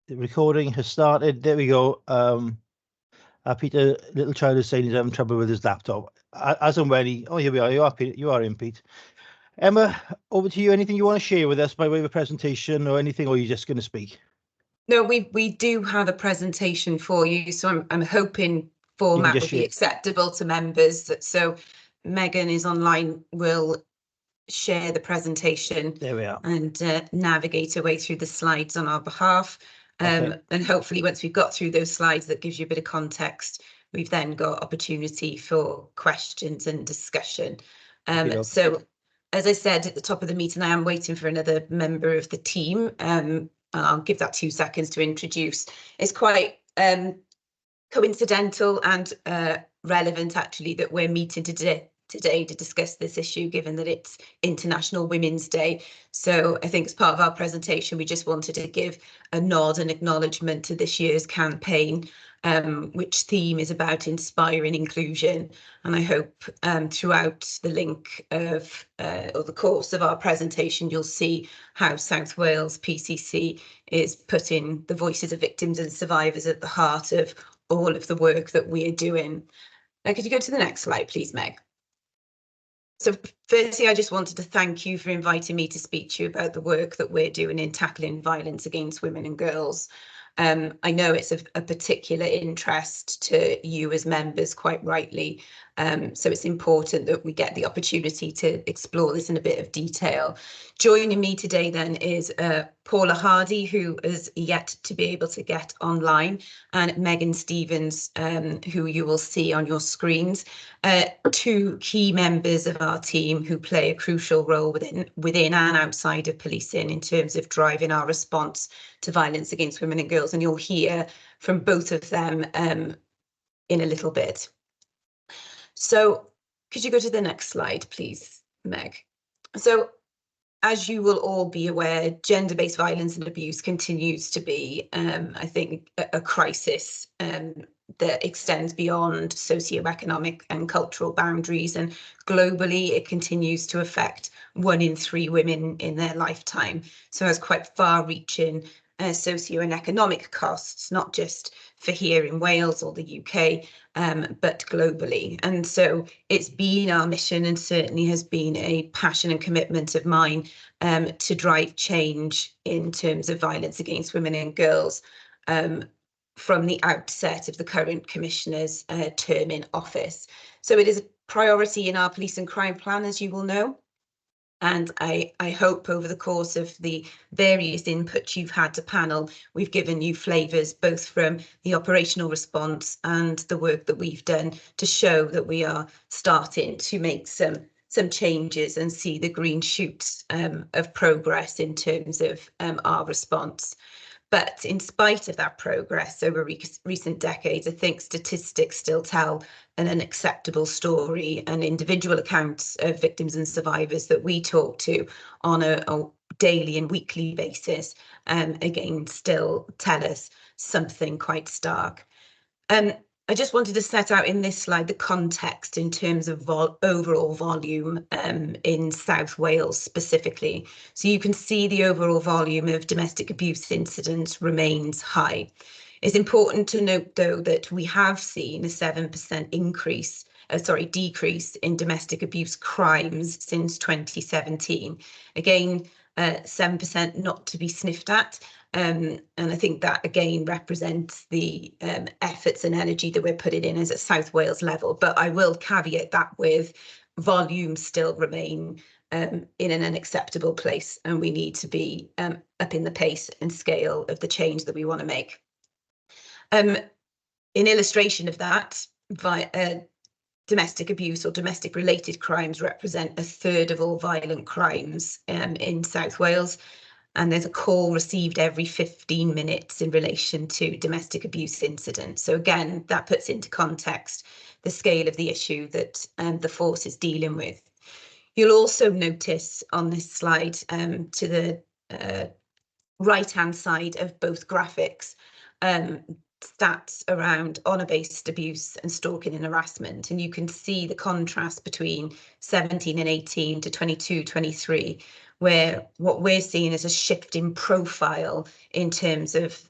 The recording has started. There we go. Peter, little child is saying he's having trouble with his laptop. As and when he, oh, here we are. You are, Pete. You are in, Pete. Emma, over to you. Anything you want to share with us by way of a presentation or anything, or are you just going to speak? No, we do have a presentation for you, so I'm hoping format would be acceptable to members. So Megan is online, will share the presentation. There we are. And navigate away through the slides on our behalf. And hopefully once we've got through those slides, that gives you a bit of context, we've then got opportunity for questions and discussion. So as I said at the top of the meeting, I am waiting for another member of the team. I'll give that 2 seconds to introduce. It's quite coincidental and relevant actually that we're meeting today to discuss this issue, given that it's International Women's Day. So I think as part of our presentation, we just wanted to give a nod and acknowledgement to this year's campaign, which theme is about inspiring inclusion. And I hope throughout the link of or the course of our presentation, you'll see how South Wales PCC is putting the voices of victims and survivors at the heart of all of the work that we are doing. Now, could you go to the next slide, please, Meg? So firstly, I just wanted to thank you for inviting me to speak to you about the work that we're doing in tackling violence against women and girls. I know it's of a particular interest to you as members, quite rightly. So it's important that we get the opportunity to explore this in a bit of detail. Joining me today then is Paula Hardy, who is yet to be able to get online, and Megan Stevens, who you will see on your screens. Two key members of our team who play a crucial role within and outside of policing in terms of driving our response to violence against women and girls. And you'll hear from both of them in a little bit. So could you go to the next slide, please, Meg? So as you will all be aware, gender-based violence and abuse continues to be, I think, a crisis that extends beyond socioeconomic and cultural boundaries. And globally, it continues to affect 1 in 3 women in their lifetime. So it has quite far-reaching socio and economic costs, not just for here in Wales or the UK, but globally. And so it's been our mission, and certainly has been a passion and commitment of mine, to drive change in terms of violence against women and girls from the outset of the current Commissioner's term in office. So it is a priority in our police and crime plan, as you will know. And I hope over the course of the various inputs you've had to panel, we've given you flavours both from the operational response and the work that we've done to show that we are starting to make some changes and see the green shoots of progress in terms of our response. But in spite of that progress over recent decades, I think statistics still tell an unacceptable story, and individual accounts of victims and survivors that we talk to on a daily and weekly basis, again, still tell us something quite stark. I just wanted to set out in this slide the context in terms of overall volume in South Wales specifically. So you can see the overall volume of domestic abuse incidents remains high. It's important to note, though, that we have seen a 7% decrease in domestic abuse crimes since 2017. Again, 7% not to be sniffed at. And I think that again represents the efforts and energy that we're putting in as a South Wales level. But I will caveat that with volumes still remain in an unacceptable place, and we need to be up in the pace and scale of the change that we want to make. In illustration of that, domestic abuse or domestic related crimes represent 1/3 of all violent crimes in South Wales. And there's a call received every 15 minutes in relation to domestic abuse incidents. So again, that puts into context the scale of the issue that the force is dealing with. You'll also notice on this slide to the right-hand side of both graphics, stats around honour-based abuse and stalking and harassment, and you can see the contrast between 17 and 18 to 22, 23, where what we're seeing is a shift in profile in terms of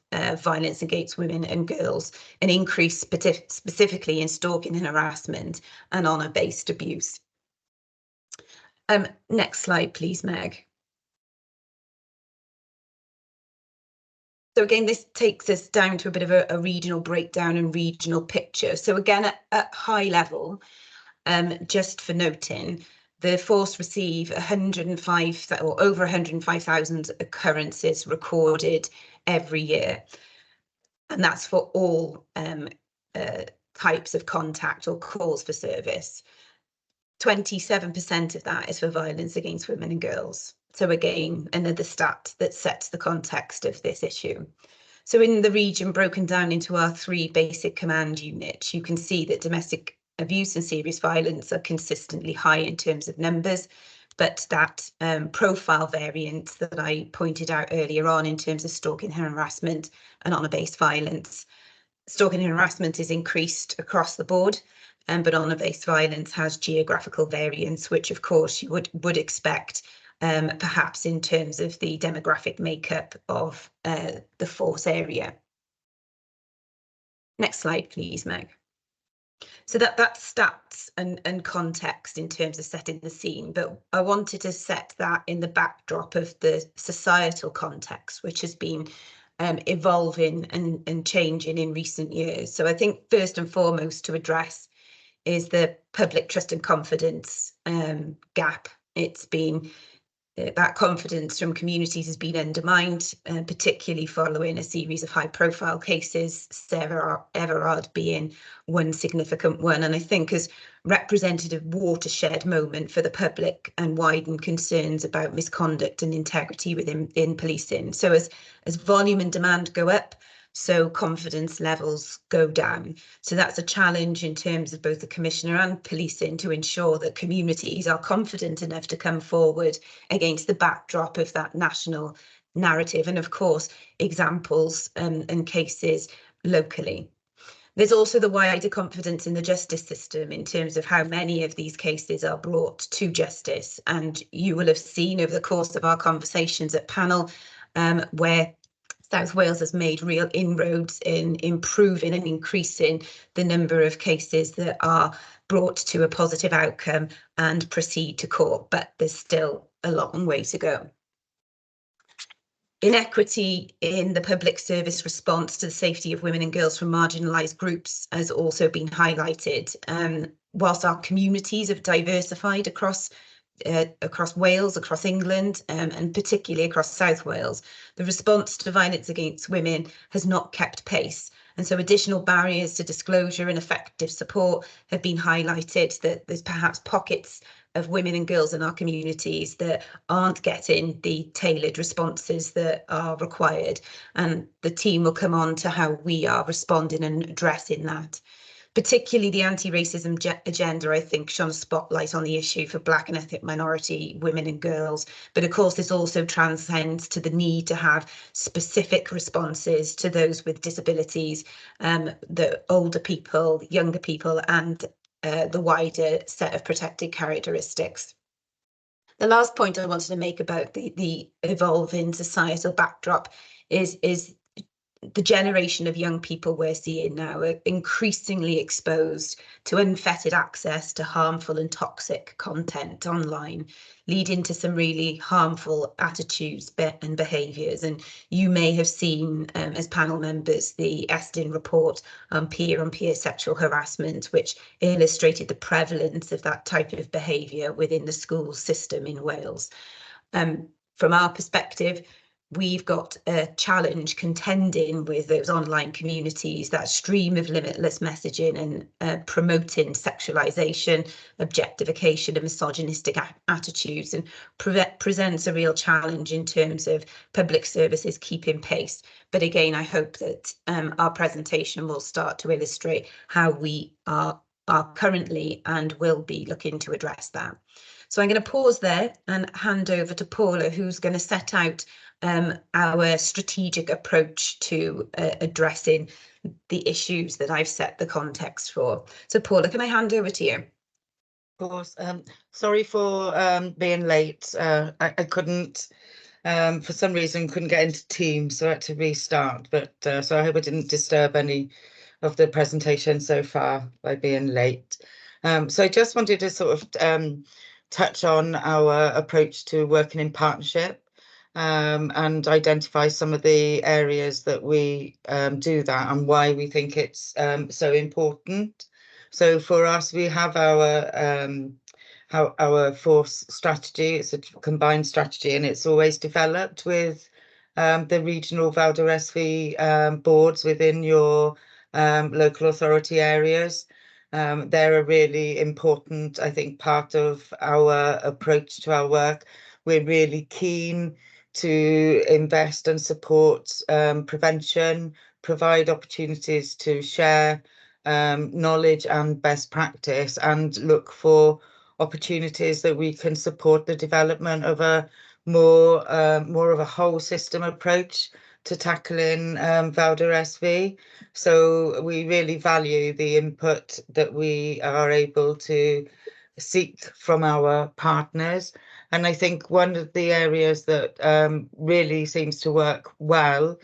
violence against women and girls, an increase specifically in stalking and harassment and honour-based abuse. Next slide, please, Meg. So again, this takes us down to a bit of a regional breakdown and regional picture. So again, at high level, just for noting, the force receive 105 or over 105,000 occurrences recorded every year. And that's for all types of contact or calls for service. 27% of that is for violence against women and girls. So again, another stat that sets the context of this issue. So in the region broken down into our 3 basic command units, you can see that domestic abuse and serious violence are consistently high in terms of numbers, but that profile variance that I pointed out earlier on in terms of stalking and harassment and honour-based violence, stalking and harassment is increased across the board, but honour-based violence has geographical variance, which of course you would expect, perhaps in terms of the demographic makeup of the force area. Next slide, please, Meg. So that's stats and context in terms of setting the scene, but I wanted to set that in the backdrop of the societal context, which has been evolving and changing in recent years. So I think first and foremost to address is the public trust and confidence gap. It's been that confidence from communities has been undermined, particularly following a series of high-profile cases, Sarah Everard being one significant one, and I think has represented a watershed moment for the public and widened concerns about misconduct and integrity within policing. So as volume and demand go up, so confidence levels go down. So that's a challenge in terms of both the Commissioner and policing to ensure that communities are confident enough to come forward against the backdrop of that national narrative, and of course examples and cases locally. There's also the wider confidence in the justice system in terms of how many of these cases are brought to justice, and you will have seen over the course of our conversations at panel where South Wales has made real inroads in improving and increasing the number of cases that are brought to a positive outcome and proceed to court, but there's still a long way to go. Inequity in the public service response to the safety of women and girls from marginalised groups has also been highlighted. Whilst our communities have diversified across Wales, across England, and particularly across South Wales, the response to violence against women has not kept pace. And so additional barriers to disclosure and effective support have been highlighted, that there's perhaps pockets of women and girls in our communities that aren't getting the tailored responses that are required. And the team will come on to how we are responding and addressing that. Particularly the anti-racism agenda, I think, shone a spotlight on the issue for Black and ethnic minority women and girls. But of course, this also transcends to the need to have specific responses to those with disabilities, the older people, younger people, and the wider set of protected characteristics. The last point I wanted to make about the evolving societal backdrop is the generation of young people we're seeing now are increasingly exposed to unfettered access to harmful and toxic content online, leading to some really harmful attitudes and behaviours. And you may have seen, as panel members, the Estin report on peer sexual harassment, which illustrated the prevalence of that type of behaviour within the school system in Wales. From our perspective, we've got a challenge contending with those online communities, that stream of limitless messaging and promoting sexualization, objectification and misogynistic attitudes, and presents a real challenge in terms of public services keeping pace. But again, I hope that our presentation will start to illustrate how we are currently and will be looking to address that. So I'm going to pause there and hand over to Paula, who's going to set out our strategic approach to addressing the issues that I've set the context for. So Paula, can I hand over to you? Of course. Sorry for being late. I couldn't, for some reason, couldn't get into Teams, so I had to restart. But so I hope I didn't disturb any of the presentation so far by being late. So I just wanted to sort of touch on our approach to working in partnership and identify some of the areas that we do that and why we think it's so important. So for us, we have our force strategy. It's a combined strategy, and it's always developed with the regional Val d'Oresby boards within your local authority areas. They're a really important, I think, part of our approach to our work. We're really keen to invest and support prevention, provide opportunities to share knowledge and best practice, and look for opportunities that we can support the development of a more of a whole system approach to tackling Val d'Oresby. So we really value the input that we are able to seek from our partners. And I think one of the areas that really seems to work well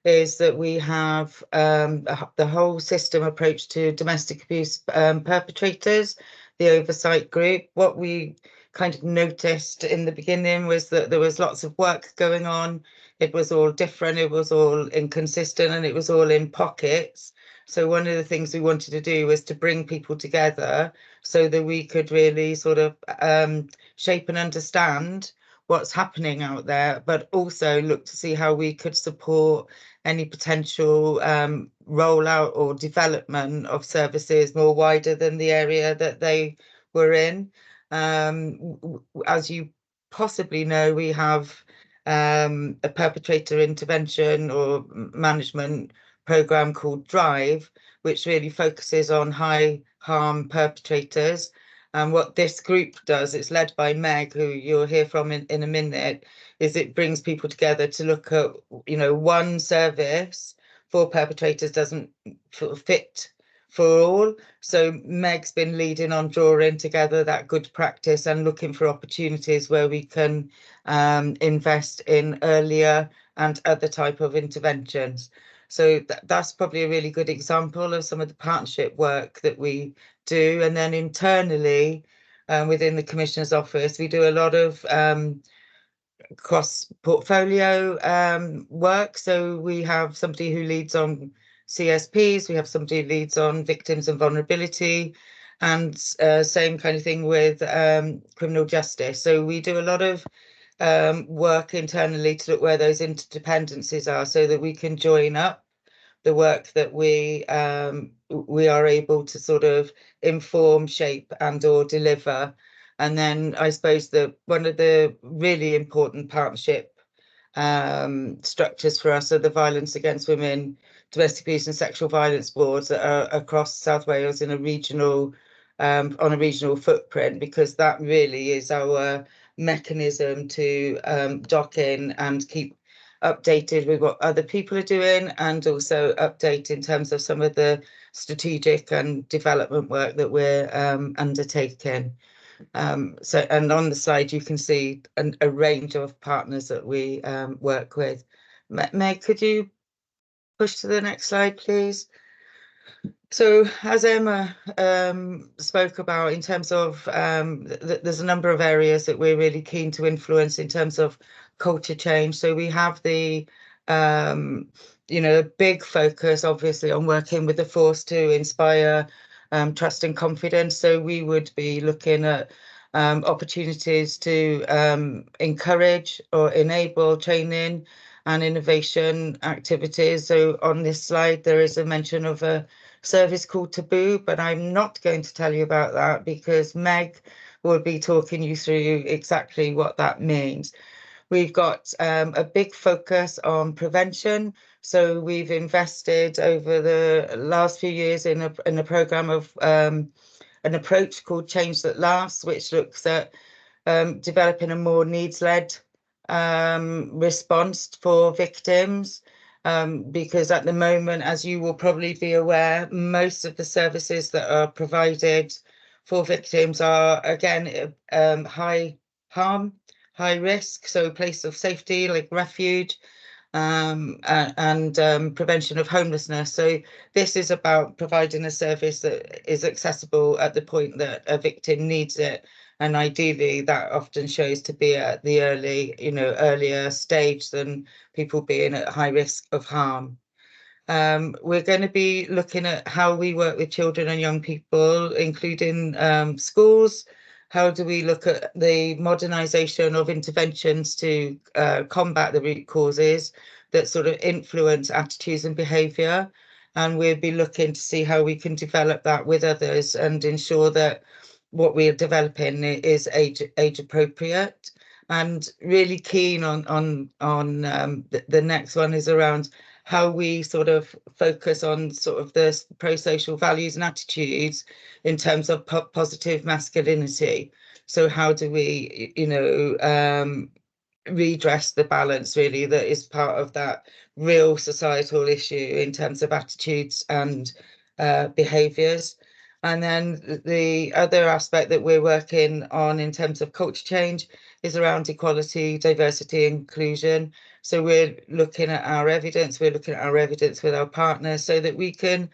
is that we have the whole system approach to domestic abuse perpetrators, the oversight group. What we kind of noticed in the beginning was that there was lots of work going on. It was all different, it was all inconsistent, and it was all in pockets. So one of the things we wanted to do was to bring people together so that we could really sort of shape and understand what's happening out there, but also look to see how we could support any potential rollout or development of services more wider than the area that they were in. As you possibly know, we have a perpetrator intervention or management program called Drive, which really focuses on high harm perpetrators. And what this group does, it's led by Meg, who you'll hear from in a minute, is it brings people together to look at, one service for perpetrators doesn't fit for all. So Meg's been leading on drawing together that good practice and looking for opportunities where we can invest in earlier and other type of interventions. So that's probably a really good example of some of the partnership work that we do. And then internally, within the Commissioner's Office, we do a lot of cross portfolio work. So we have somebody who leads on CSPs, we have somebody who leads on victims and vulnerability, and same kind of thing with criminal justice. So we do a lot of work internally to look where those interdependencies are so that we can join up the work that we are able to sort of inform, shape and or deliver. And then I suppose one of the really important partnership structures for us are the Violence Against Women, Domestic Abuse and Sexual Violence boards that are across South Wales in a regional on a regional footprint, because that really is our mechanism to dock in and keep updated with what other people are doing, and also update in terms of some of the strategic and development work that we're undertaking. So, and on the slide you can see a range of partners that we work with. Meg, could you push to the next slide, please? So as Emma spoke about, in terms of there's a number of areas that we're really keen to influence in terms of culture change. So we have the a big focus obviously on working with the force to inspire trust and confidence. So we would be looking at opportunities to encourage or enable training and innovation activities. So on this slide there is a mention of a service called Taboo, but I'm not going to tell you about that because Meg will be talking you through exactly what that means. We've got a big focus on prevention. So we've invested over the last few years in a program of an approach called Change That Lasts, which looks at developing a more needs-led response for victims, because at the moment, as you will probably be aware, most of the services that are provided for victims are, again, high harm, high risk, so a place of safety like refuge, and prevention of homelessness. So this is about providing a service that is accessible at the point that a victim needs it. And ideally, that often shows to be at the earlier stage than people being at high risk of harm. We're going to be looking at how we work with children and young people, including schools. How do we look at the modernisation of interventions to combat the root causes that sort of influence attitudes and behaviour? And we'll be looking to see how we can develop that with others and ensure that what we're developing is age appropriate. And really keen on the next one is around how we sort of focus on sort of the pro-social values and attitudes in terms of positive masculinity. So how do we, redress the balance really that is part of that real societal issue in terms of attitudes and behaviours. And then the other aspect that we're working on in terms of culture change is around equality, diversity, inclusion. So we're looking at our evidence, with our partners so that we can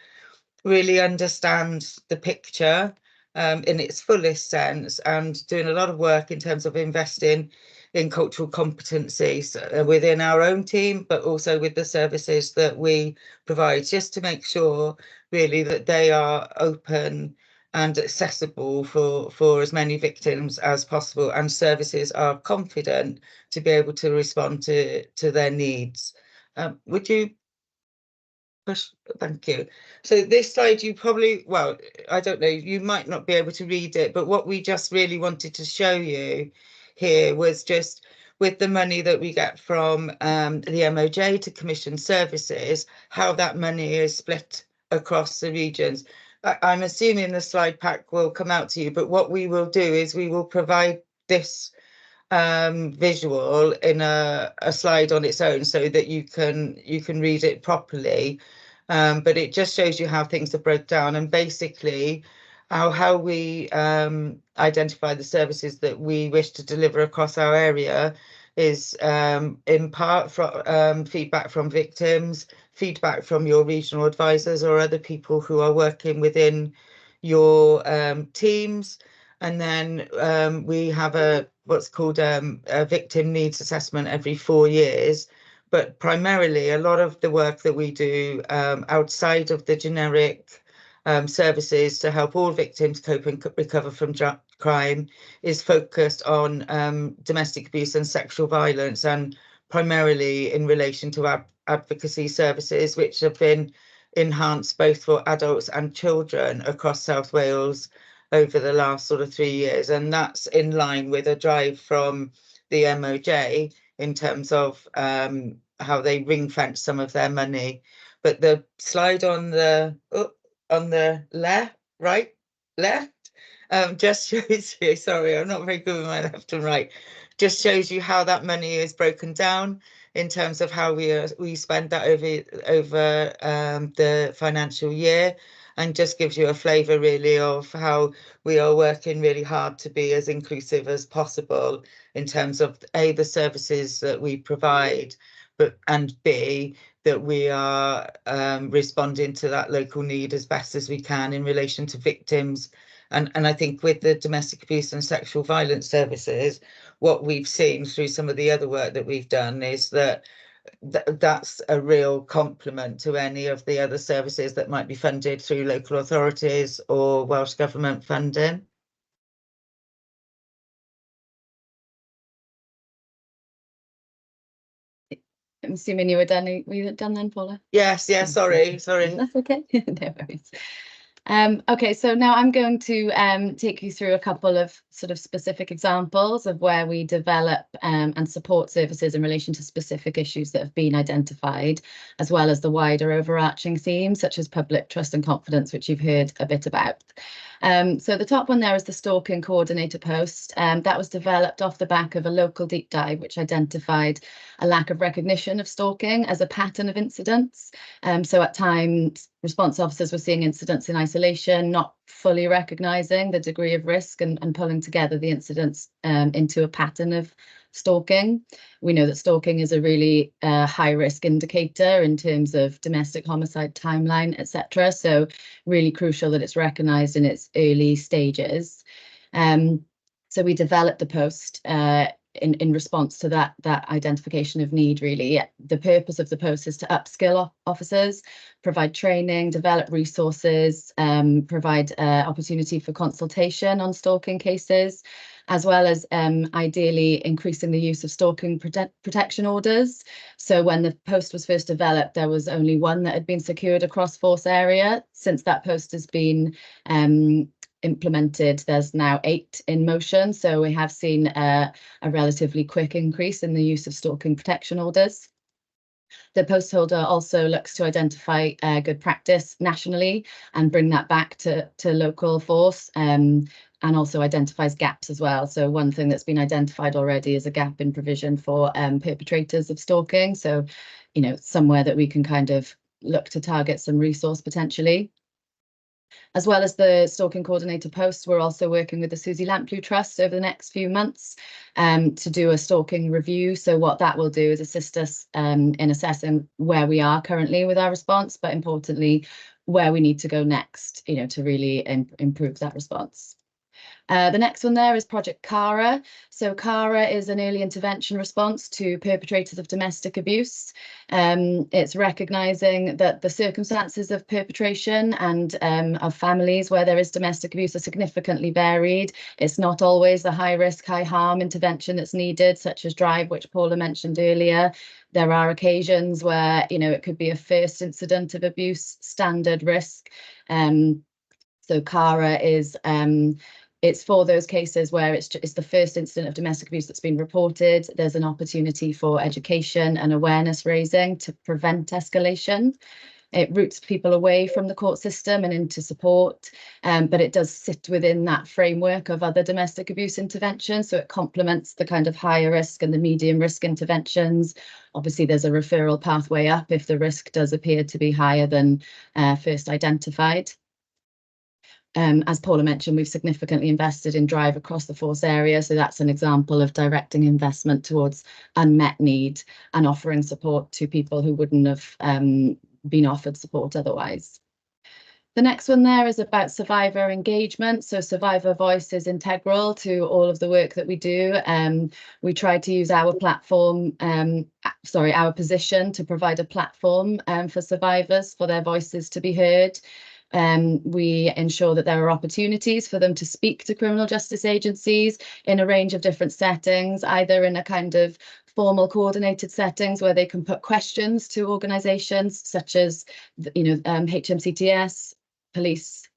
really understand the picture in its fullest sense, and doing a lot of work in terms of investing in cultural competencies within our own team, but also with the services that we provide, just to make sure really that they are open and accessible for as many victims as possible, and services are confident to be able to respond to their needs. Would you push? Thank you. So this slide, you probably, well, I don't know, you might not be able to read it, but what we just really wanted to show you here was just with the money that we get from the MOJ to commission services, how that money is split across the regions. I'm assuming the slide pack will come out to you, but what we will do is we will provide this visual in a slide on its own so that you can read it properly. But it just shows you how things are broken down, and basically how we identify the services that we wish to deliver across our area is in part from feedback from victims, feedback from your regional advisors or other people who are working within your teams. And then we have what's called a victim needs assessment every 4 years. But primarily, a lot of the work that we do outside of the generic services to help all victims cope and recover from crime is focused on domestic abuse and sexual violence, and primarily in relation to advocacy services, which have been enhanced both for adults and children across South Wales over the last sort of 3 years. And that's in line with a drive from the MOJ in terms of how they ring fence some of their money. But the slide on the left just shows you, sorry, I'm not very good with my left and right, just shows you how that money is broken down in terms of how we spend that over the financial year, and just gives you a flavour really of how we are working really hard to be as inclusive as possible in terms of A, the services that we provide, and B, that we are responding to that local need as best as we can in relation to victims. And I think with the domestic abuse and sexual violence services, what we've seen through some of the other work that we've done is that that's a real complement to any of the other services that might be funded through local authorities or Welsh Government funding. I'm assuming you were done. Were you done then, Paula? Yes, yeah, sorry. That's okay. No worries. Okay, so now I'm going to take you through a couple of sort of specific examples of where we develop and support services in relation to specific issues that have been identified, as well as the wider overarching themes such as public trust and confidence, which you've heard a bit about. So the top one there is the stalking coordinator post. That was developed off the back of a local deep dive, which identified a lack of recognition of stalking as a pattern of incidents. So at times, response officers were seeing incidents in isolation, not fully recognising the degree of risk and pulling together the incidents into a pattern of stalking. We know that stalking is a really high risk indicator in terms of domestic homicide timeline, etc. So really crucial that it's recognised in its early stages. So we developed the post in response to that identification of need, really. The purpose of the post is to upskill officers, provide training, develop resources, provide opportunity for consultation on stalking cases, as well as ideally increasing the use of stalking protection orders. So when the post was first developed, there was only one that had been secured across force area. Since that post has been implemented, there's now 8 in motion. So we have seen a relatively quick increase in the use of stalking protection orders. The post holder also looks to identify good practice nationally and bring that back to local force, and also identifies gaps as well. So one thing that's been identified already is a gap in provision for perpetrators of stalking. So, you know, somewhere that we can kind of look to target some resource potentially. As well as the stalking coordinator post, we're also working with the Susie Lamplugh Trust over the next few months to do a stalking review. So what that will do is assist us in assessing where we are currently with our response, but importantly, where we need to go next, you know, to really improve that response. The next one there is Project CARA. So CARA is an early intervention response to perpetrators of domestic abuse. It's recognising that the circumstances of perpetration and of families where there is domestic abuse are significantly varied. It's not always the high risk, high harm intervention that's needed, such as drive, which Paula mentioned earlier. There are occasions where, you know, it could be a first incident of abuse, standard risk. So CARA is it's for those cases where it's the first incident of domestic abuse that's been reported. There's an opportunity for education and awareness raising to prevent escalation. It routes people away from the court system and into support, but it does sit within that framework of other domestic abuse interventions. So it complements the kind of higher risk and the medium risk interventions. Obviously, there's a referral pathway up if the risk does appear to be higher than first identified. As Paula mentioned, we've significantly invested in drive across the force area. So that's an example of directing investment towards unmet need and offering support to people who wouldn't have been offered support otherwise. The next one there is about survivor engagement. So survivor voice is integral to all of the work that we do. We try to use our platform, our position to provide a platform for survivors, for their voices to be heard. We ensure that there are opportunities for them to speak to criminal justice agencies in a range of different settings, either in a kind of formal coordinated settings where they can put questions to organisations such as, you know, HMCTS, police,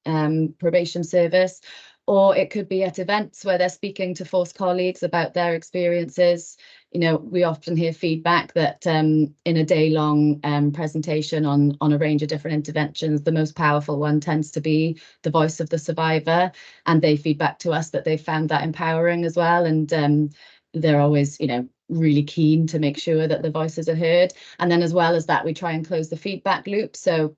probation service, or it could be at events where they're speaking to force colleagues about their experiences. You know, we often hear feedback that in a day-long presentation on a range of different interventions, the most powerful one tends to be the voice of the survivor, and they feedback to us that they found that empowering as well. And they're always, you know, really keen to make sure that the voices are heard. And then as well as that, we try and close the feedback loop. So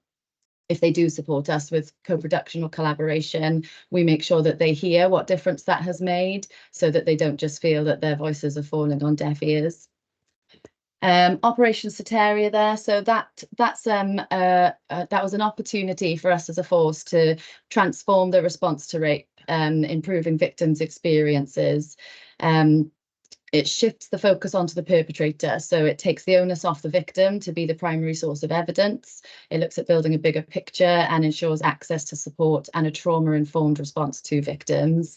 if they do support us with co-production or collaboration, we make sure that they hear what difference that has made so that they don't just feel that their voices are falling on deaf ears. Operation Soteria there, so that was an opportunity for us as a force to transform the response to rape, improving victims' experiences. It shifts the focus onto the perpetrator, so it takes the onus off the victim to be the primary source of evidence. It looks at building a bigger picture and ensures access to support and a trauma-informed response to victims.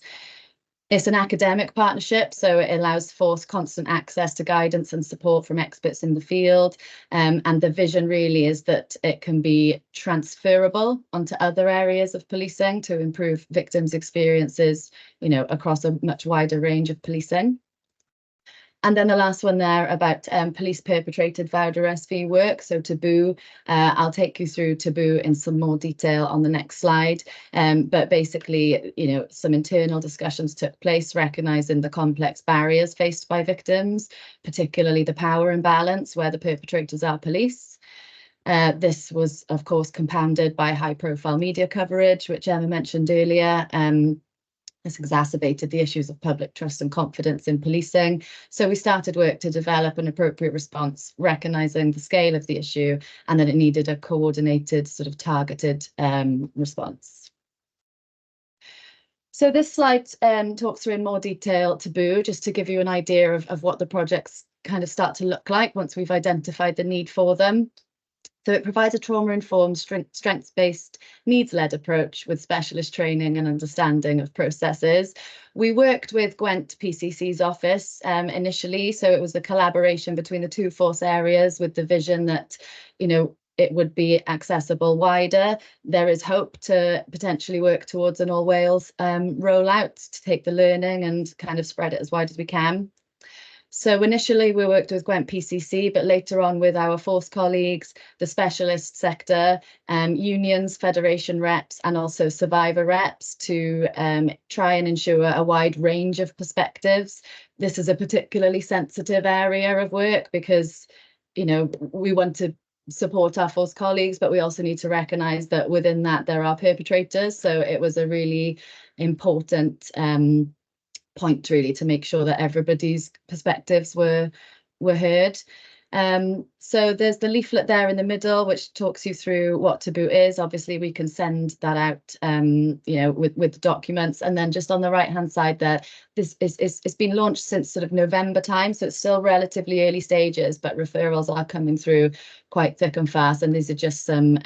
It's an academic partnership, so it allows force constant access to guidance and support from experts in the field. And the vision really is that it can be transferable onto other areas of policing to improve victims' experiences, you know, across a much wider range of policing. And then the last one there about police perpetrated vowed arrest fee work, so Taboo. I'll take you through Taboo in some more detail on the next slide. But basically, you know, some internal discussions took place, recognising the complex barriers faced by victims, particularly the power imbalance where the perpetrators are police. This was, of course, compounded by high-profile media coverage, which Emma mentioned earlier. This exacerbated the issues of public trust and confidence in policing. So we started work to develop an appropriate response, recognising the scale of the issue and that it needed a coordinated, sort of targeted response. So this slide talks through in more detail Taboo, just to give you an idea of what the projects kind of start to look like once we've identified the need for them. So it provides a trauma-informed, strengths-based, needs-led approach with specialist training and understanding of processes. We worked with Gwent PCC's office initially, so it was a collaboration between the two force areas with the vision that, you know, it would be accessible wider. There is hope to potentially work towards an all Wales rollout to take the learning and kind of spread it as wide as we can. So initially we worked with Gwent PCC, but later on with our force colleagues, the specialist sector, unions, federation reps, and also survivor reps to try and ensure a wide range of perspectives. This is a particularly sensitive area of work because, you know, we want to support our force colleagues, but we also need to recognise that within that there are perpetrators. So it was a really important point really to make sure that everybody's perspectives were heard. So there's the leaflet there in the middle which talks you through what Taboo is. Obviously we can send that out you know, with the documents, and then just on the right hand side there, this is it's been launched since sort of November time, so it's still relatively early stages, but referrals are coming through quite thick and fast, and these are just some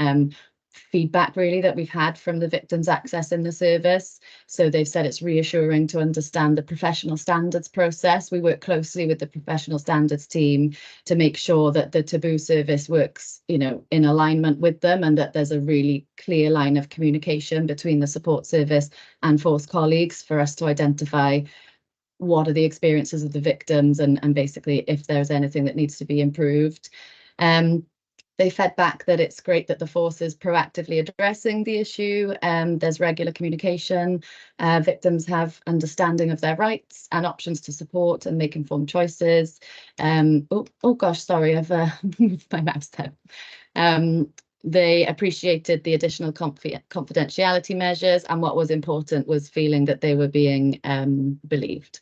feedback really that we've had from the victims accessing the service. So they've said it's reassuring to understand the professional standards process. We work closely with the professional standards team to make sure that the Taboo service works, you know, in alignment with them, and that there's a really clear line of communication between the support service and force colleagues for us to identify what are the experiences of the victims and basically if there's anything that needs to be improved. They fed back that it's great that the force is proactively addressing the issue. There's regular communication. Victims have understanding of their rights and options to support and make informed choices. Oh gosh, sorry, I've moved my mouse there. They appreciated the additional confidentiality measures, and what was important was feeling that they were being believed.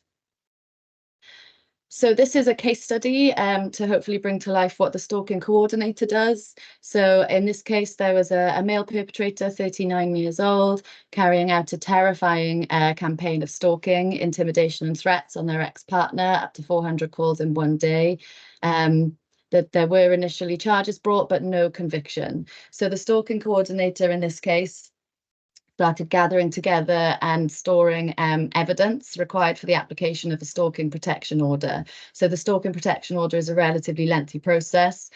So this is a case study to hopefully bring to life what the stalking coordinator does. So in this case, there was a male perpetrator, 39 years old, carrying out a terrifying campaign of stalking, intimidation and threats on their ex-partner, up to 400 calls in one day. That there were initially charges brought, but no conviction. So the stalking coordinator in this case started gathering together and storing evidence required for the application of the stalking protection order. So the stalking protection order is a relatively lengthy process.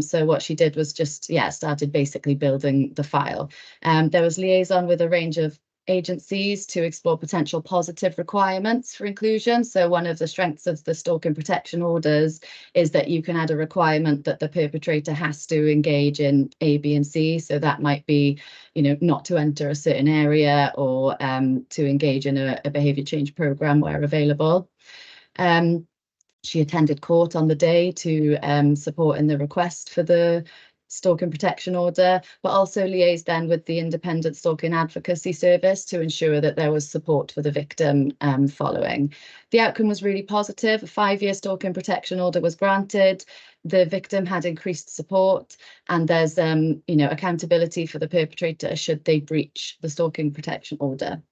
So what she did was just, started basically building the file. There was liaison with a range of agencies to explore potential positive requirements for inclusion. So one of the strengths of the stalking protection orders is that you can add a requirement that the perpetrator has to engage in A, B, and C. So that might be, you know, not to enter a certain area or to engage in a behaviour change programme where available. She attended court on the day to support in the request for the stalking protection order, but also liaised then with the independent stalking advocacy service to ensure that there was support for the victim following. The outcome was really positive. A 5-year stalking protection order was granted. The victim had increased support, and there's accountability for the perpetrator should they breach the stalking protection order.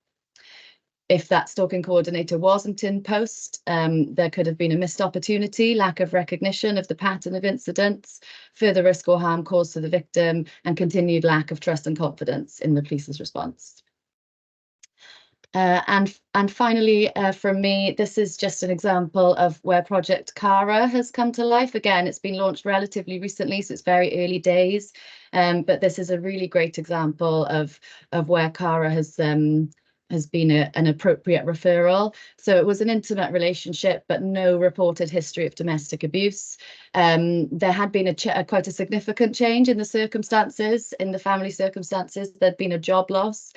If that stalking coordinator wasn't in post, there could have been a missed opportunity, lack of recognition of the pattern of incidents, further risk or harm caused to the victim, and continued lack of trust and confidence in the police's response. And finally, from me, this is just an example of where Project Cara has come to life. Again, it's been launched relatively recently, so it's very early days, but this is a really great example of where Cara has has been an appropriate referral. So it was an intimate relationship, but no reported history of domestic abuse. There had been quite a significant change in the circumstances, in the family circumstances. There'd been a job loss,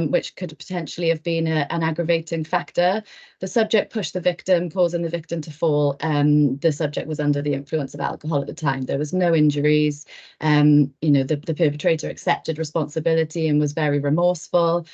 which could potentially have been an aggravating factor. The subject pushed the victim, causing the victim to fall. The subject was under the influence of alcohol at the time. There was no injuries. The perpetrator accepted responsibility and was very remorseful.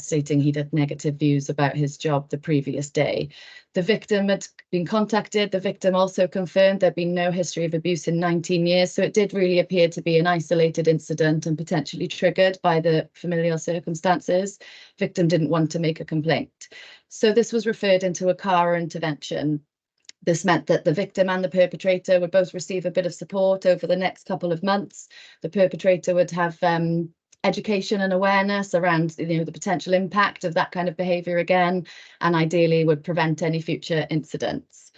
Stating he'd had negative views about his job the previous day. The victim had been contacted. The victim also confirmed there'd been no history of abuse in 19 years. So it did really appear to be an isolated incident and potentially triggered by the familial circumstances. Victim didn't want to make a complaint. So this was referred into a CARA intervention. This meant that the victim and the perpetrator would both receive a bit of support over the next couple of months. The perpetrator would have education and awareness around the potential impact of that kind of behaviour again, and ideally would prevent any future incidents.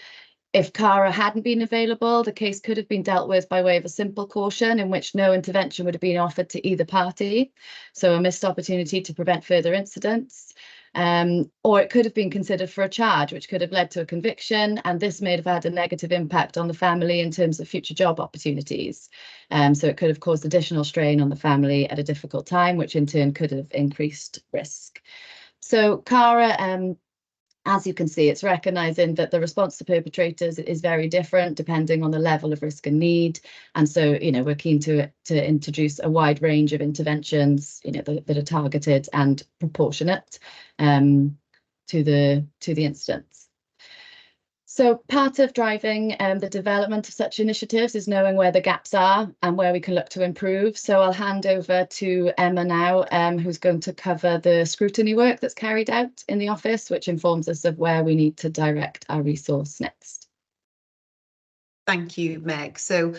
If CARA hadn't been available, the case could have been dealt with by way of a simple caution in which no intervention would have been offered to either party, so a missed opportunity to prevent further incidents. Or it could have been considered for a charge, which could have led to a conviction, and this may have had a negative impact on the family in terms of future job opportunities. So it could have caused additional strain on the family at a difficult time, which in turn could have increased risk. So CARA, as you can see, it's recognising that the response to perpetrators is very different depending on the level of risk and need. And so, we're keen to introduce a wide range of interventions, that are targeted and proportionate to the incidents. So part of driving the development of such initiatives is knowing where the gaps are and where we can look to improve. So I'll hand over to Emma now, who's going to cover the scrutiny work that's carried out in the office, which informs us of where we need to direct our resource next. Thank you, Meg. So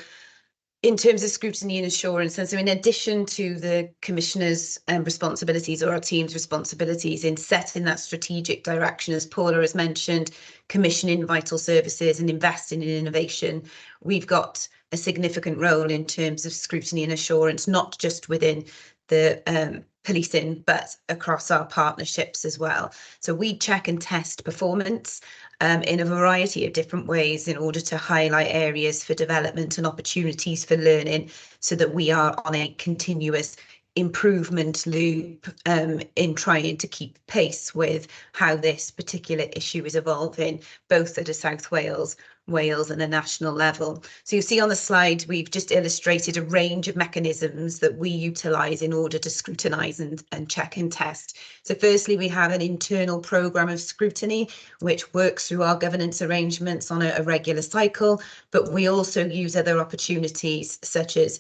in terms of scrutiny and assurance, and so in addition to the Commissioner's responsibilities or our team's responsibilities in setting that strategic direction, as Paula has mentioned, commissioning vital services and investing in innovation, we've got a significant role in terms of scrutiny and assurance, not just within the policing, but across our partnerships as well. So we check and test performance in a variety of different ways in order to highlight areas for development and opportunities for learning, so that we are on a continuous improvement loop in trying to keep pace with how this particular issue is evolving, both at a South Wales and a national level. So you see on the slide, we've just illustrated a range of mechanisms that we utilise in order to scrutinise and check and test. So firstly, we have an internal programme of scrutiny, which works through our governance arrangements on a regular cycle, but we also use other opportunities such as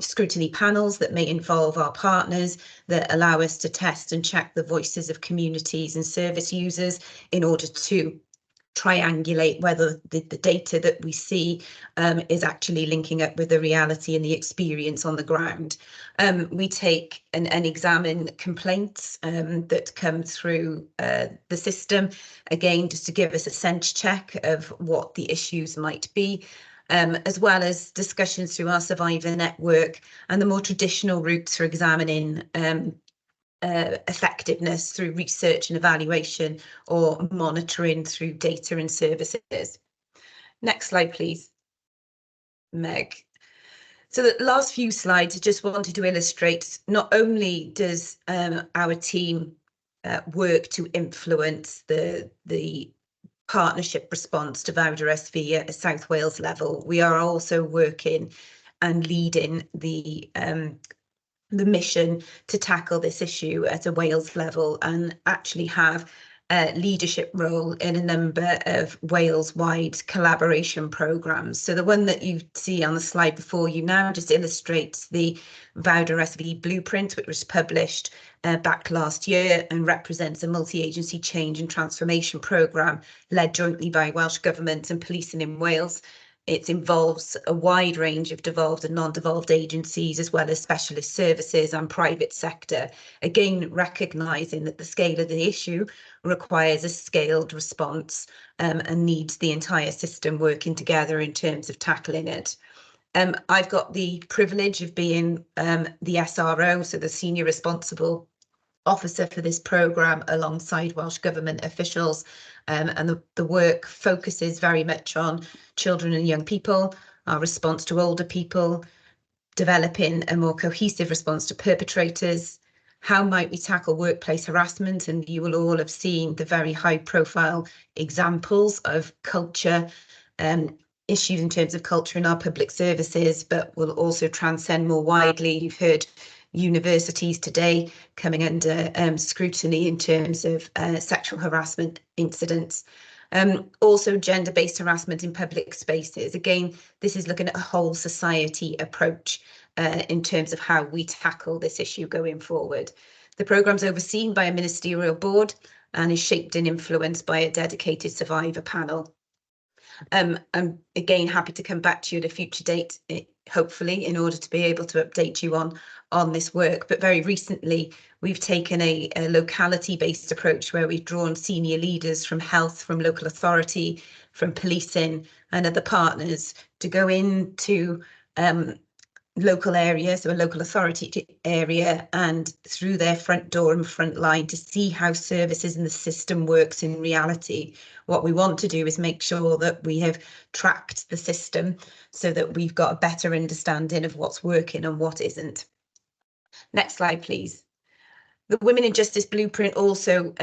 scrutiny panels that may involve our partners, that allow us to test and check the voices of communities and service users in order to triangulate whether the data that we see is actually linking up with the reality and the experience on the ground. We take and examine complaints that come through the system, again, just to give us a sense check of what the issues might be, as well as discussions through our survivor network and the more traditional routes for examining effectiveness through research and evaluation, or monitoring through data and services. Next slide, please, Meg. So the last few slides, I just wanted to illustrate, not only does our team work to influence the partnership response to Vowder SV at a South Wales level, we are also working and leading the mission to tackle this issue at a Wales level, and actually have a leadership role in a number of Wales-wide collaboration programmes. So the one that you see on the slide before you now just illustrates the Vowder SV blueprint, which was published back last year and represents a multi-agency change and transformation programme led jointly by Welsh Government and policing in Wales. It involves a wide range of devolved and non-devolved agencies, as well as specialist services and private sector, again recognising that the scale of the issue requires a scaled response and needs the entire system working together in terms of tackling it. I've got the privilege of being the SRO, so the Senior Responsible officer for this programme alongside Welsh Government officials, and the work focuses very much on children and young people, our response to older people, developing a more cohesive response to perpetrators. How might we tackle workplace harassment? And you will all have seen the very high profile examples of culture, issues in terms of culture in our public services, but will also transcend more widely. You've heard universities today coming under scrutiny in terms of sexual harassment incidents. Also gender-based harassment in public spaces. Again, this is looking at a whole society approach in terms of how we tackle this issue going forward. The programme's overseen by a ministerial board and is shaped and influenced by a dedicated survivor panel. I'm again happy to come back to you at a future date, hopefully, in order to be able to update you on this work. But very recently, we've taken a locality-based approach where we've drawn senior leaders from health, from local authority, from policing and other partners to go into local area, so a local authority area, and through their front door and front line to see how services and the system works in reality. What we want to do is make sure that we have tracked the system so that we've got a better understanding of what's working and what isn't. Next slide, please. The Women in Justice Blueprint also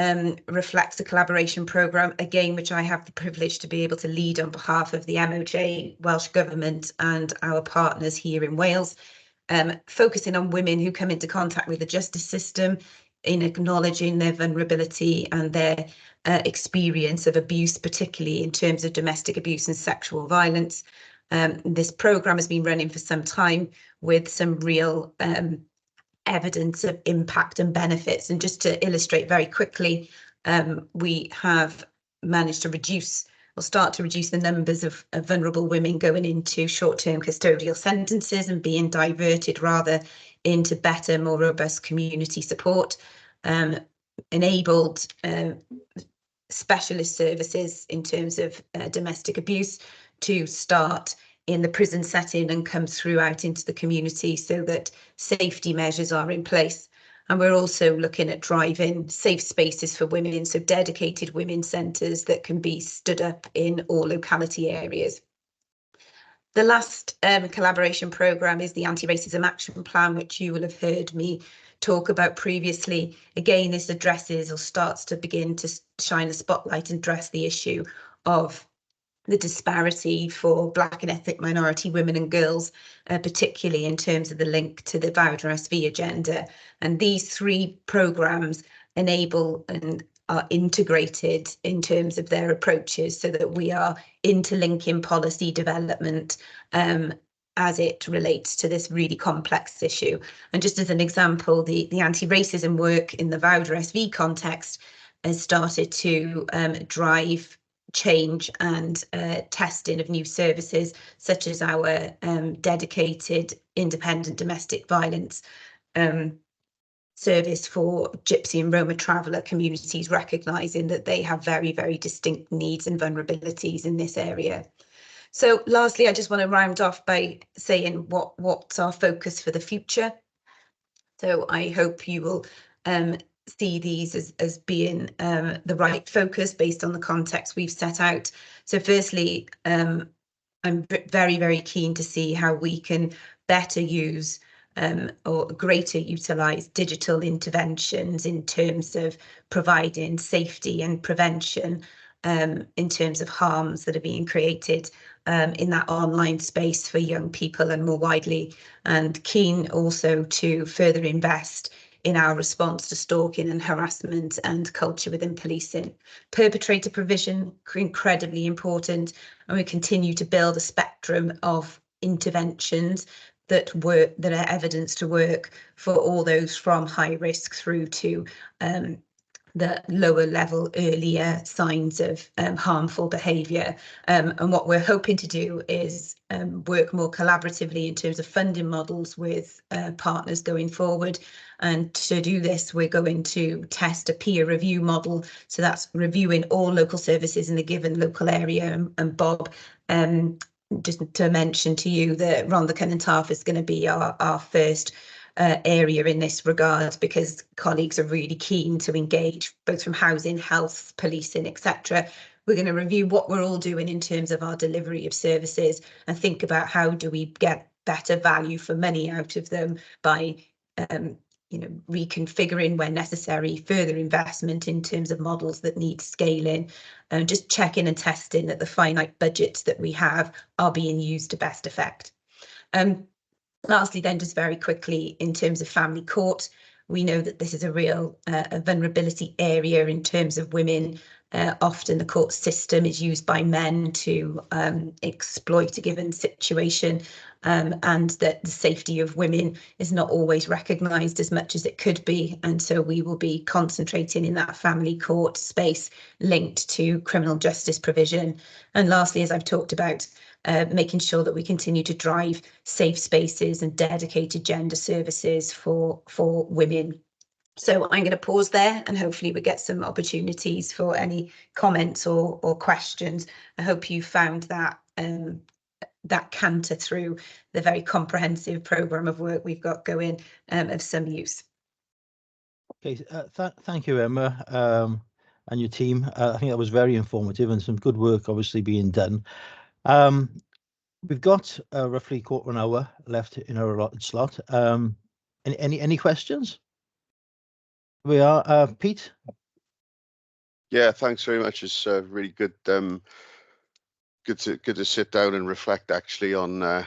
reflects a collaboration programme, again, which I have the privilege to be able to lead on behalf of the MOJ, Welsh Government and our partners here in Wales, focusing on women who come into contact with the justice system, in acknowledging their vulnerability and their experience of abuse, particularly in terms of domestic abuse and sexual violence. This programme has been running for some time with some real evidence of impact and benefits. And just to illustrate very quickly, we have managed to reduce or start to reduce the numbers of vulnerable women going into short-term custodial sentences and being diverted rather into better, more robust community support, enabled specialist services in terms of domestic abuse to start in the prison setting and come throughout into the community so that safety measures are in place. And we're also looking at driving safe spaces for women, so dedicated women's centres that can be stood up in all locality areas. The last collaboration programme is the Anti-Racism Action Plan, which you will have heard me talk about previously. Again, this addresses or starts to begin to shine a spotlight and address the issue of the disparity for Black and ethnic minority women and girls, particularly in terms of the link to the Voucher SV agenda. And these three programmes enable and are integrated in terms of their approaches so that we are interlinking policy development as it relates to this really complex issue. And just as an example, the anti-racism work in the Voucher SV context has started to drive change and testing of new services, such as our dedicated independent domestic violence service for Gypsy and Roma traveller communities, recognising that they have very, very distinct needs and vulnerabilities in this area. So lastly, I just want to round off by saying what's our focus for the future. So I hope you will see these as being the right focus based on the context we've set out. So firstly, I'm very, very keen to see how we can better use or greater utilise digital interventions in terms of providing safety and prevention in terms of harms that are being created in that online space for young people and more widely, and keen also to further invest in our response to stalking and harassment and culture within policing. Perpetrator provision, incredibly important, and we continue to build a spectrum of interventions that are evidence to work for all those from high risk through to the lower level earlier signs of harmful behaviour. And what we're hoping to do is work more collaboratively in terms of funding models with partners going forward. And to do this, we're going to test a peer review model. So that's reviewing all local services in a given local area. And Bob, just to mention to you that Rhondda Cynon Taf is going to be our first area in this regard, because colleagues are really keen to engage, both from housing, health, policing, etc. We're going to review what we're all doing in terms of our delivery of services and think about how do we get better value for money out of them by reconfiguring where necessary, further investment in terms of models that need scaling, and just checking and testing that the finite budgets that we have are being used to best effect. Lastly, then, just very quickly, in terms of family court, we know that this is a real a vulnerability area in terms of women. Often the court system is used by men to exploit a given situation, and that the safety of women is not always recognised as much as it could be. And so we will be concentrating in that family court space linked to criminal justice provision. And lastly, as I've talked about, making sure that we continue to drive safe spaces and dedicated gender services for women. So I'm going to pause there, and hopefully we get some opportunities for any comments or questions. I hope you found that that canter through the very comprehensive programme of work we've got going of some use. Okay, thank you, Emma, and your team. I think that was very informative and some good work obviously being done. We've got roughly quarter of an hour left in our allotted slot. Any questions? We are Pete. Yeah, thanks very much. It's really good. Good to sit down and reflect actually on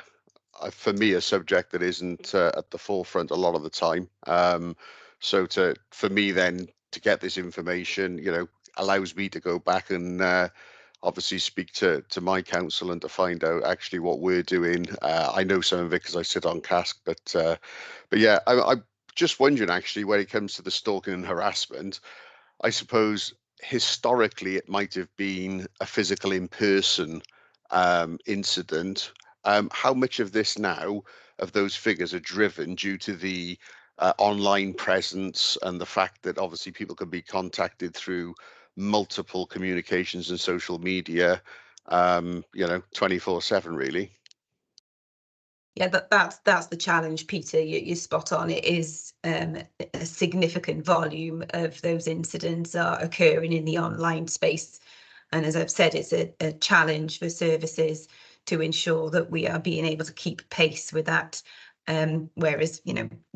for me a subject that isn't at the forefront a lot of the time. So for me then to get this information, allows me to go back and obviously speak to my council and to find out actually what we're doing. I know some of it because I sit on CASC, but yeah, I'm just wondering actually when it comes to the stalking and harassment, I suppose historically it might have been a physical in-person incident. How much of this now, of those figures, are driven due to the online presence and the fact that obviously people can be contacted through multiple communications and social media, 24/7 really? Yeah, that's the challenge, Peter. You're spot on. It is a significant volume of those incidents are occurring in the online space. And as I've said, it's a challenge for services to ensure that we are being able to keep pace with that. Whereas,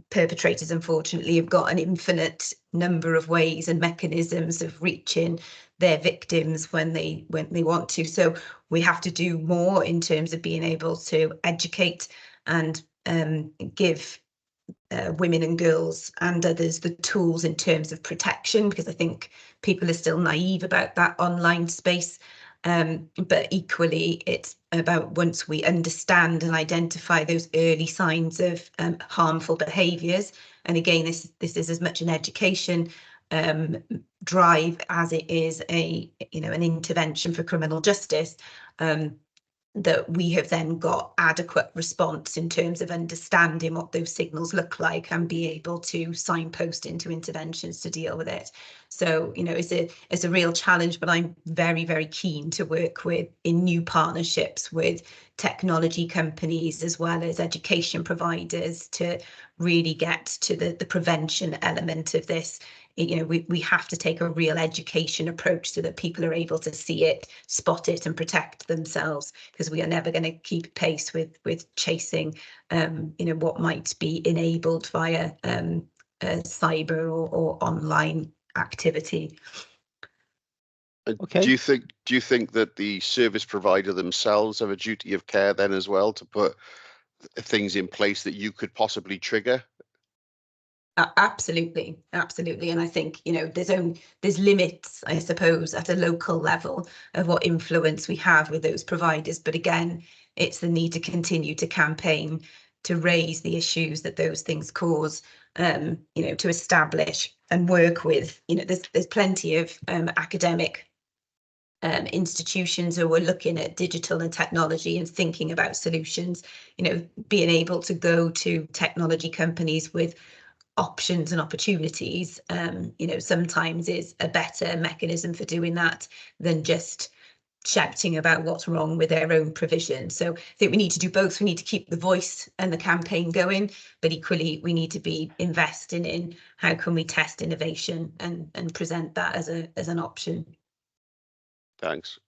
perpetrators, unfortunately, have got an infinite number of ways and mechanisms of reaching their victims when they want to. So we have to do more in terms of being able to educate and give women and girls and others the tools in terms of protection, because I think people are still naive about that online space. But equally, it's about once we understand and identify those early signs of harmful behaviours. And again, this is as much an education drive as it is an intervention for criminal justice. That we have then got adequate response in terms of understanding what those signals look like and be able to signpost into interventions to deal with it. So, it's a real challenge, but I'm very, very keen to work in new partnerships with technology companies as well as education providers to really get to the prevention element of this. We have to take a real education approach so that people are able to see it, spot it, and protect themselves, because we are never going to keep pace with chasing, what might be enabled via cyber or online activity. Okay. Do you think that the service provider themselves have a duty of care then as well to put things in place that you could possibly trigger? Absolutely, and I think there's limits, I suppose, at a local level of what influence we have with those providers. But again, it's the need to continue to campaign to raise the issues that those things cause. To establish and work with. There's plenty of academic institutions who are looking at digital and technology and thinking about solutions. Being able to go to technology companies with options and opportunities, sometimes is a better mechanism for doing that than just shouting about what's wrong with their own provision. So I think we need to do both. We need to keep the voice and the campaign going, but equally we need to be investing in how can we test innovation and present that as an option. Thanks.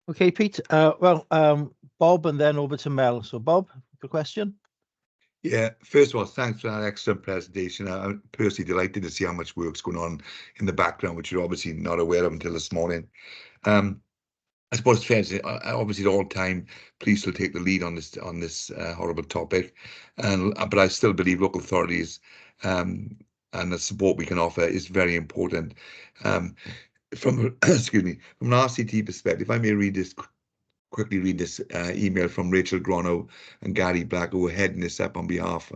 Okay, Pete. Bob, and then over to Mel. So, Bob, the question. Yeah, first of all, thanks for that excellent presentation. I'm personally delighted to see how much work's going on in the background, which you're obviously not aware of until this morning. I suppose it's fair to say, obviously, at all time, police will take the lead on this horrible topic, but I still believe local authorities and the support we can offer is very important. From excuse me, from an RCT perspective, if I may quickly read this email from Rachel Grono and Gary Black, who are heading this up on behalf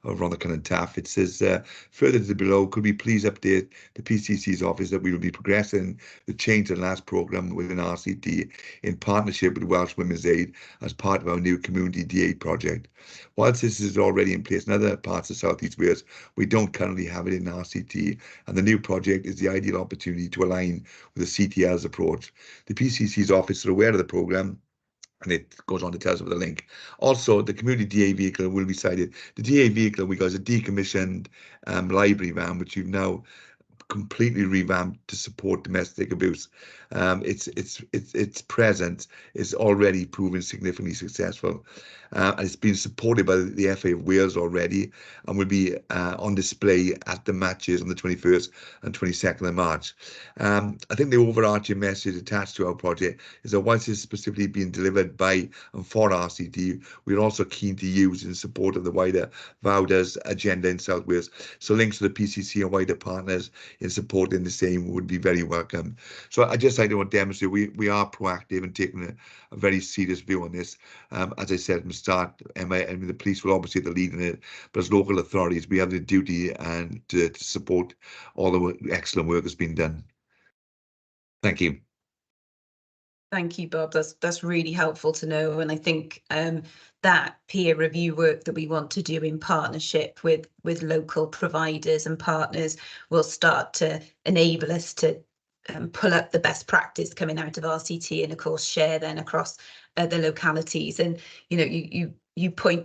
of Rhondda and Taff. It says, further to below, could we please update the PCC's office that we will be progressing the Change the Last programme within RCT in partnership with Welsh Women's Aid as part of our new Community D8 project. Whilst this is already in place in other parts of South East Wales, we don't currently have it in RCT, and the new project is the ideal opportunity to align with the CTL's approach. The PCC's office are aware of the programme, and it goes on to tell us about the link. Also, the community DA vehicle will be cited. The DA vehicle we got is a decommissioned library van, which you've now completely revamped to support domestic abuse. Its presence is already proven significantly successful, and it's been supported by the FA of Wales already, and will be on display at the matches on the 21st and 22nd of March. I think the overarching message attached to our project is that whilst it's specifically being delivered by and for RCT, we're also keen to use in support of the wider VAUDA's agenda in South Wales. So links to the PCC and wider partners in supporting the same would be very welcome. So I just like to demonstrate we are proactive and taking a very serious view on this. As I said from the start, Emma, I mean, the police will obviously have the lead in it, but as local authorities, we have the duty and to support all the excellent work that's been done. Thank you. Thank you, Bob. That's really helpful to know. And I think that peer review work that we want to do in partnership with local providers and partners will start to enable us to pull up the best practice coming out of RCT and, of course, share then across the localities. And, you know, you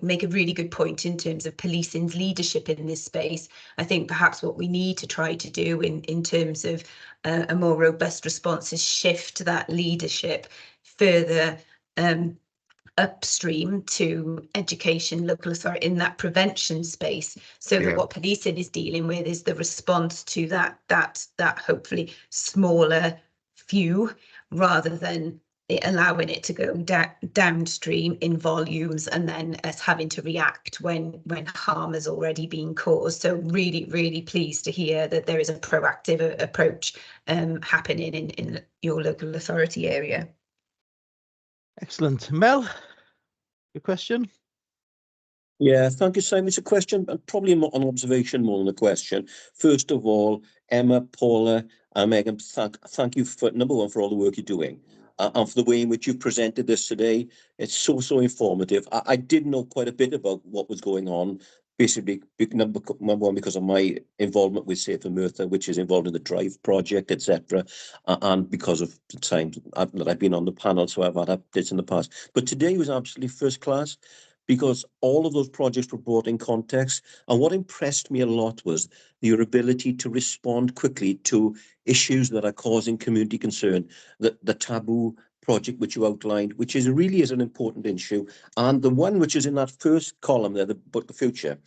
make a really good point in terms of policing's leadership in this space. I think perhaps what we need to try to do in terms of a more robust response is shift that leadership further upstream to education, local authority in that prevention space, so that what policing is dealing with is the response to that hopefully smaller few, rather than allowing it to go downstream in volumes and then us having to react when harm has already been caused. So really pleased to hear that there is a proactive approach happening in your local authority area. Excellent. Mel, your question? Yeah, thank you, Simon. It's a question, but probably an observation more than a question. First of all, Emma, Paula, and Megan, thank you for, number one, for all the work you're doing. And for the way in which you've presented this today. It's so informative. I did know quite a bit about what was going on, basically, number one, because of my involvement with Safe Merthyr, which is involved in the Drive project, etc., and because of the time that I've been on the panel, so I've had updates in the past. But today was absolutely first class, because all of those projects were brought in context. And what impressed me a lot was your ability to respond quickly to issues that are causing community concern. The taboo project which you outlined, which really is an important issue, and the one which is in that first column there, the future,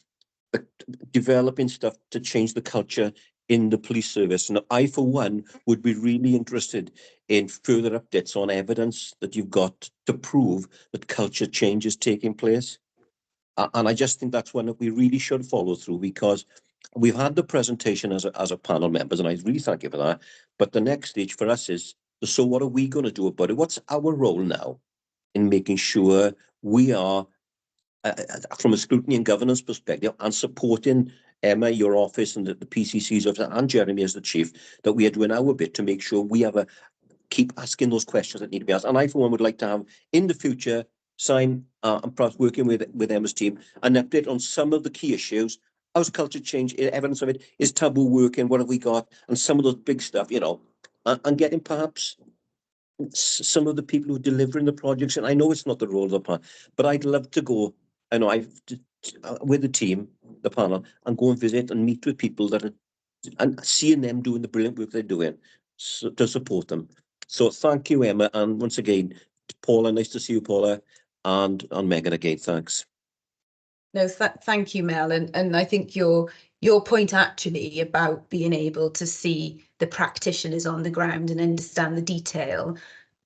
developing stuff to change the culture in the police service. And I, for one, would be really interested in further updates on evidence that you've got to prove that culture change is taking place. And I just think that's one that we really should follow through, because we've had the presentation as a panel members, and I really thank you for that. But the next stage for us is, so what are we going to do about it? What's our role now in making sure we are, from a scrutiny and governance perspective, and supporting Emma, your office, and the PCC's office, and Jeremy as the chief, that we are doing our bit to make sure we have keep asking those questions that need to be asked. And I, for one, would like to have in the future, and perhaps working with Emma's team, an update on some of the key issues. How's culture change? Evidence of it. Is taboo working? What have we got? And some of those big stuff, you know, and getting perhaps some of the people who are delivering the projects, and I know it's not the role of the panel, but I'd love to go. I know with the team, the panel, and go and visit and meet with people that are, and seeing them doing the brilliant work they're doing, so, to support them. So thank you, Emma, and once again, Paula, nice to see you, Paula, and Megan again, thanks. No, thank you, Mel, and I think your point actually about being able to see the practitioners on the ground and understand the detail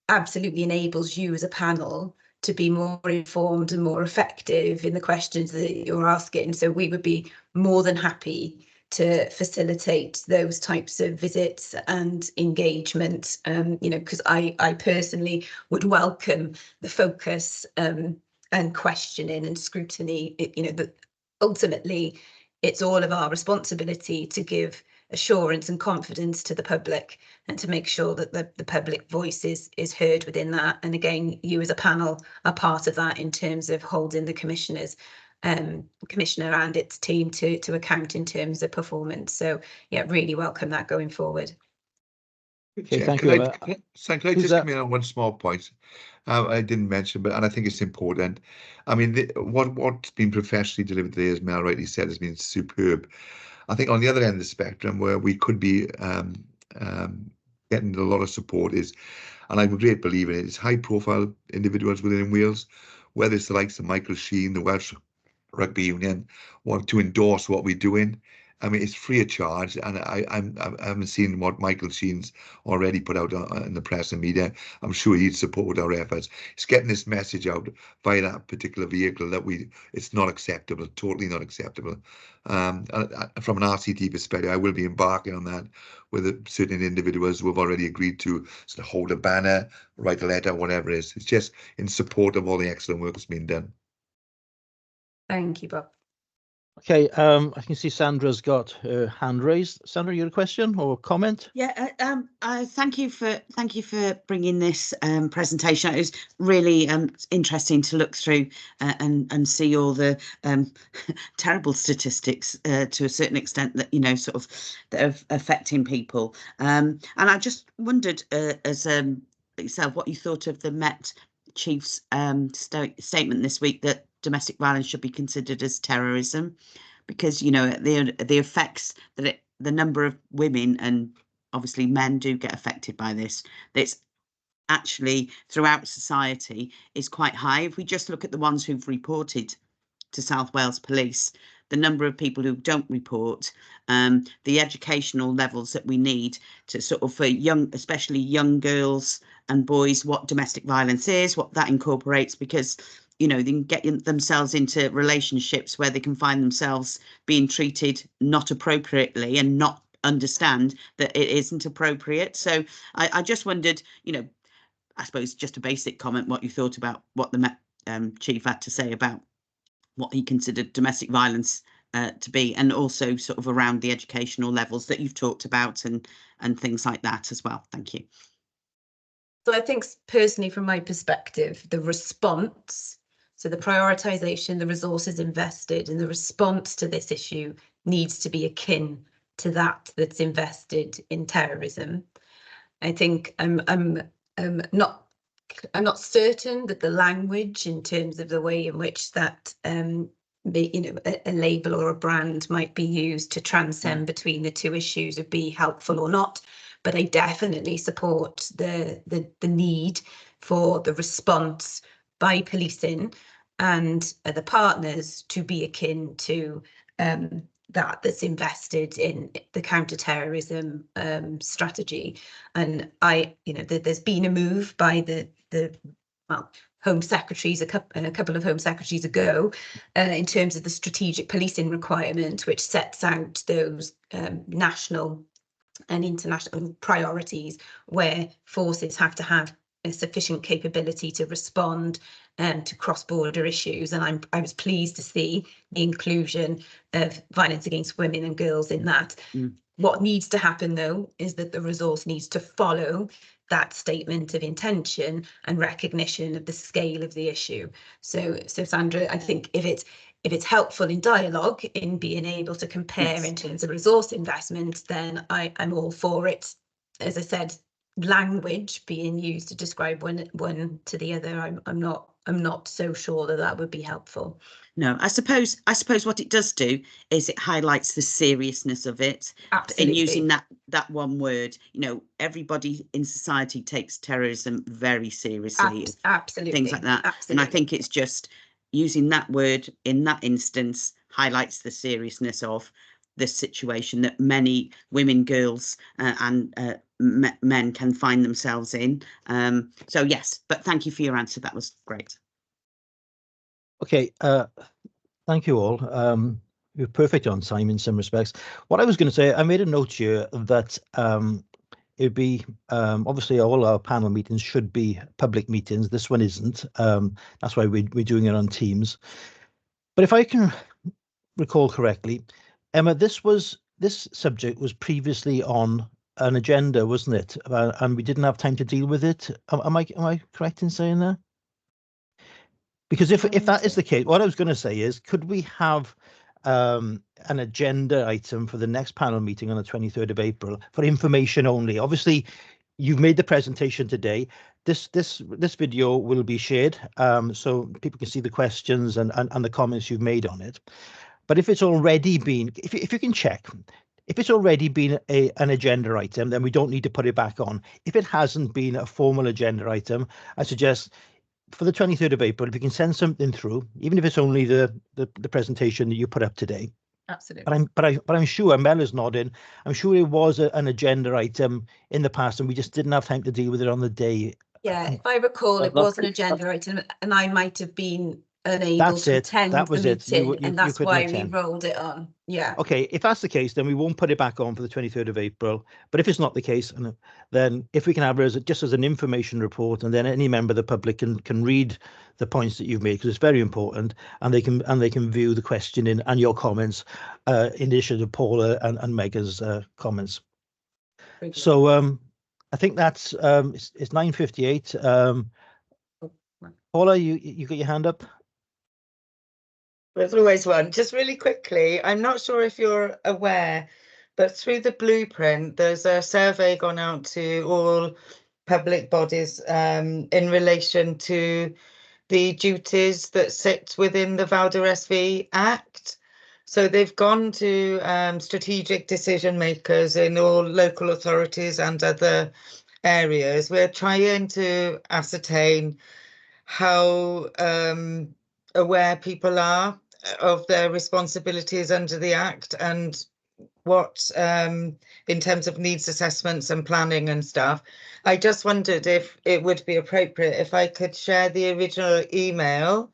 absolutely enables you as a panel to be more informed and more effective in the questions that you're asking. So we would be more than happy to facilitate those types of visits and engagement, you know, because I personally would welcome the focus and questioning and scrutiny. You know, that ultimately it's all of our responsibility to give assurance and confidence to the public and to make sure that the public voice is heard within that. And again, you as a panel are part of that in terms of holding the commissioner and its team to account in terms of performance. So yeah, really welcome that going forward. Okay, Chair, thank can you, I, Emma. can I Who's just that? come in on one small point? I didn't mention, but and I think it's important. I mean, what's been professionally delivered today, as Mel rightly said, has been superb. I think on the other end of the spectrum, where we could be getting a lot of support is, and I'm a great believer in it, is high-profile individuals within Wales, whether it's the likes of Michael Sheen, the Welsh Rugby Union, want to endorse what we're doing. I mean, it's free of charge, and I haven't seen what Michael Sheen's already put out in the press and media. I'm sure he'd support our efforts. It's getting this message out via that particular vehicle that it's not acceptable, totally not acceptable. From an RCT perspective, I will be embarking on that with certain individuals who have already agreed to sort of hold a banner, write a letter, whatever it is. It's just in support of all the excellent work that's been done. Thank you, Bob. Okay, I can see Sandra's got her hand raised. Sandra, you had a question or comment? Yeah, thank you for bringing this presentation. It was really interesting to look through and see all the terrible statistics to a certain extent that, you know, sort of that are affecting people. And I just wondered, as yourself, what you thought of the Met Chief's statement this week that domestic violence should be considered as terrorism, because, you know, the effects that the number of women and obviously men do get affected by this, that's actually throughout society is quite high. If we just look at the ones who've reported to South Wales Police, the number of people who don't report, the educational levels that we need to sort of, for young, especially young girls and boys, what domestic violence is, what that incorporates, because, you know, they can get themselves into relationships where they can find themselves being treated not appropriately and not understand that it isn't appropriate. So I just wondered, you know, I suppose just a basic comment, what you thought about what the Met Chief had to say about what he considered domestic violence to be, and also sort of around the educational levels that you've talked about and things like that as well. Thank you. So I think personally, from my perspective, the response, so the prioritisation, the resources invested, and the response to this issue needs to be akin to that that's invested in terrorism. I think I'm not certain that the language in terms of the way in which that you know, a label or a brand might be used to transcend between the two issues would be helpful or not. But I definitely support the need for the response by policing and the partners to be akin to that's invested in the counter-terrorism strategy. And you know, there's been a move by the well, Home Secretaries, a couple of Home Secretaries ago, in terms of the strategic policing requirement, which sets out those national and international priorities where forces have to have a sufficient capability to respond to cross-border issues. And I was pleased to see the inclusion of violence against women and girls in that. What needs to happen, though, is that the resource needs to follow that statement of intention and recognition of the scale of the issue. So Sandra, I think if it's helpful in dialogue, in being able to compare in terms of resource investment, then I'm all for it. As I said, language being used to describe one to the other, I'm not so sure that that would be helpful. No, I suppose what it does do is it highlights the seriousness of it. Absolutely. In using that one word, you know, everybody in society takes terrorism very seriously. Absolutely. Things like that. Absolutely. And I think it's just using that word in that instance highlights the seriousness of this situation that many women, girls and men can find themselves in. So yes, but thank you for your answer. That was great. Okay, thank you all. You're perfect on time in some respects. What I was going to say, I made a note here that it'd be obviously all our panel meetings should be public meetings. This one isn't. That's why we're doing it on Teams. But if I can recall correctly, Emma, this subject was previously on an agenda, wasn't it? And we didn't have time to deal with it. Am I correct in saying that? Because if that is the case, what I was going to say is, could we have an agenda item for the next panel meeting on the 23rd of April for information only? Obviously, you've made the presentation today. This video will be shared, so people can see the questions and the comments you've made on it. But if it's already been, if you can check, if it's already been an agenda item, then we don't need to put it back on. If it hasn't been a formal agenda item, I suggest for the 23rd of April, if you can send something through, even if it's only the presentation that you put up today. Absolutely. But I'm sure Mela's nodding. I'm sure it was an agenda item in the past, and we just didn't have time to deal with it on the day. Yeah, if I recall, it was an agenda item, and I might have been unable to attend the meeting, and that's why we rolled it on. Yeah. Okay, if that's the case, then we won't put it back on for the 23rd of April. But if it's not the case, then if we can have it just as an information report, and then any member of the public can read the points that you've made, because it's very important, and they can view the questioning and your comments in addition to Paula and Mega's comments. So I think that's it's 9:58. Paula, you got your hand up? There's always one. Just really quickly, I'm not sure if you're aware, but through the blueprint, there's a survey gone out to all public bodies in relation to the duties that sit within the Valdez-SV Act. So they've gone to strategic decision makers in all local authorities and other areas. We're trying to ascertain how aware people are of their responsibilities under the Act, and what in terms of needs assessments and planning and stuff. I just wondered if it would be appropriate if I could share the original email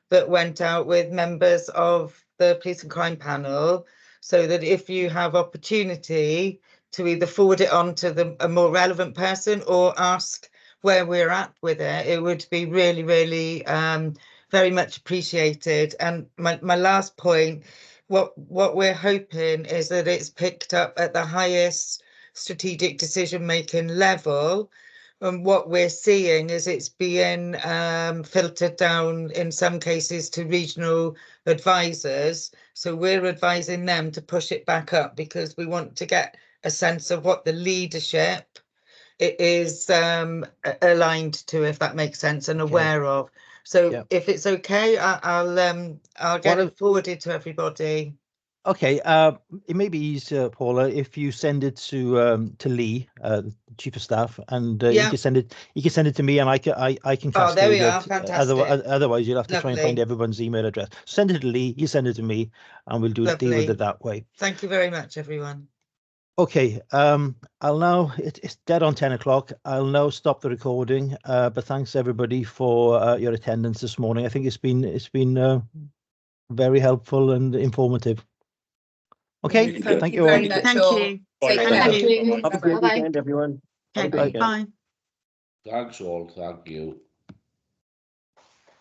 that went out with members of the Police and Crime Panel, so that if you have opportunity to either forward it on to a more relevant person or ask where we're at with it, it would be really, really very much appreciated. And my last point, what we're hoping is that it's picked up at the highest strategic decision making level, and what we're seeing is it's being filtered down in some cases to regional advisors. So we're advising them to push it back up, because we want to get a sense of what the leadership it is aligned to, if that makes sense, and aware of. So if it's okay, I'll get it forwarded to everybody. Okay, it may be easier, Paula, if you send it to Lee, the Chief of Staff, and you can send it to me, and I can cascade Oh, there we are. it. Fantastic. Otherwise, you'll have to try and find everyone's email address. Send it to Lee, you send it to me, and we'll deal with it that way. Thank you very much, everyone. Okay, I'll now, it's dead on 10 o'clock. I'll now stop the recording, but thanks everybody for your attendance this morning. I think it's been very helpful and informative. Okay, Really good. thank you all. Thank you. Thank you. Have a great Bye-bye. weekend, everyone. Okay, bye. Thanks all, thank you.